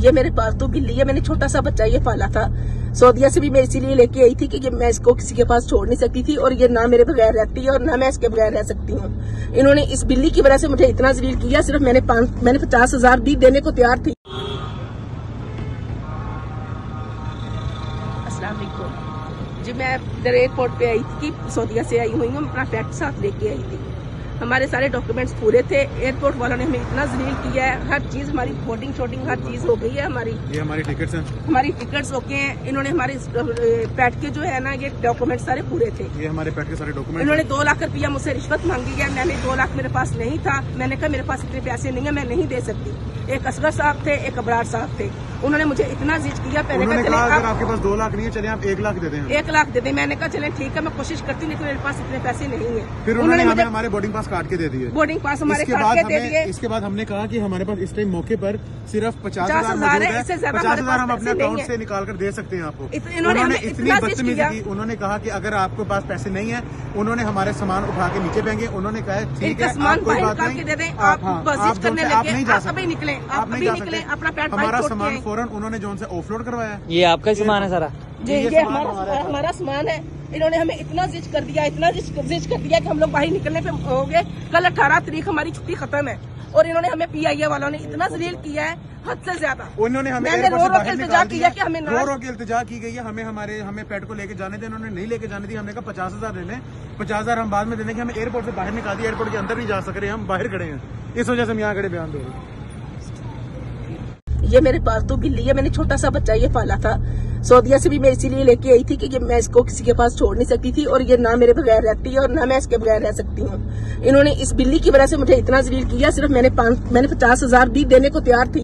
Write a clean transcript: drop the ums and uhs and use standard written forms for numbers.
ये मेरे पालतू बिल्ली है, मैंने छोटा सा बच्चा ये पाला था। सऊदीया से भी मैं इसीलिए लेके आई थी कि मैं इसको किसी के पास छोड़ नहीं सकती थी और ये ना मेरे बगैर रहती है और ना मैं इसके बगैर रह सकती हूँ। इन्होंने इस बिल्ली की वजह से मुझे इतना जलील किया, सिर्फ मैंने 50,000 भी देने को तैयार थी। अस्सलाम वालेकुम जी, मैं इधर एयरपोर्ट पे आई थी, सऊदीया से आई हुई हूँ, अपना पेट साथ लेके आई थी। हमारे सारे डॉक्यूमेंट्स पूरे थे। एयरपोर्ट वालों ने हमें इतना जलील किया है, हर चीज हमारी बोर्डिंग शोटिंग हर चीज हो गई है हमारी। ये हमारी टिकट्स हैं, हमारी टिकट्स ओके हैं। इन्होंने हमारे पेट के जो है ना ये डॉक्यूमेंट सारे पूरे थे। ये हमारे पेट के सारे डॉक्यूमेंट। इन्होंने 2 लाख रुपया मुझसे रिश्वत मांगी है। मैंने 2 लाख मेरे पास नहीं था। मैंने कहा मेरे पास इतने पैसे नहीं है, मैं नहीं दे सकती। एक असगर साहब थे, एक अबरार साहब थे। उन्होंने मुझे इतना जिद किया। पहले कहा अगर आपके पास 2 लाख नहीं है, चले आप 1 लाख दे दें। 1 लाख दे दें। मैंने कहा चले ठीक है, मैं कोशिश करती हूँ, लेकिन मेरे पास इतने पैसे नहीं है। फिर उन्होंने हमें हमारे बोर्डिंग पास काट के दे दिए। बोर्डिंग पास हमारे काट के दे दिए। इसके बाद हमने कहा कि हमारे पास इस टाइम मौके पर सिर्फ 50,000 है, इससे ज्यादा 50,000 हम अपने अकाउंट से निकाल कर दे सकते हैं आपको। उन्होंने इतनी बदतमीजी की। उन्होंने कहा कि अगर आपके पास पैसे नहीं है, उन्होंने हमारे सामान उठा के नीचे फेंके। उन्होंने कहा ठीक है, सामान बाहर निकाल के दे दें। आप करने लगे, आप नहीं जा सकते, निकले, आप अभी निकले, अपना पेट हमारा सामान फौरन उन्होंने जो उनसे ऑफलोड करवाया। ये आपका सामान है सारा जी, ये हमारा सामान है। इन्होंने हमें इतना जिद कर दिया, इतना जिद कर दिया कि हम लोग बाहर निकलने पे हो गए। कल 18 तारीख हमारी छुट्टी खत्म है और इन्होंने हमें PIA वालों ने इतना जलील किया है हद से ज्यादा। उन्होंने हमें रो के इल्तिजा किया कि हमें इल्तिजा की गई है, हमें पेट को लेके जाने दें। उन्होंने नहीं लेके जाने दी। हमने कहा 50,000 ले लें, 50,000 हम बाद में देने के। हमें एयरपोर्ट से बाहर निकाल दिया, एयरपोर्ट के अंदर नहीं जा सक रहे, हम बाहर खड़े हैं। इस वजह से हम यहाँ खड़े बयान दे रहे हैं। ये मेरे पालतू बिल्ली है, मैंने छोटा सा बच्चा ये पाला था। सऊदीया से भी मैं इसीलिए लेके आई थी कि मैं इसको किसी के पास छोड़ नहीं सकती थी और ये ना मेरे बगैर रहती है और ना मैं इसके बगैर रह सकती हूँ। इन्होंने इस बिल्ली की वजह से मुझे इतना जलील किया, सिर्फ मैंने 50,000 भी देने को तैयार थी।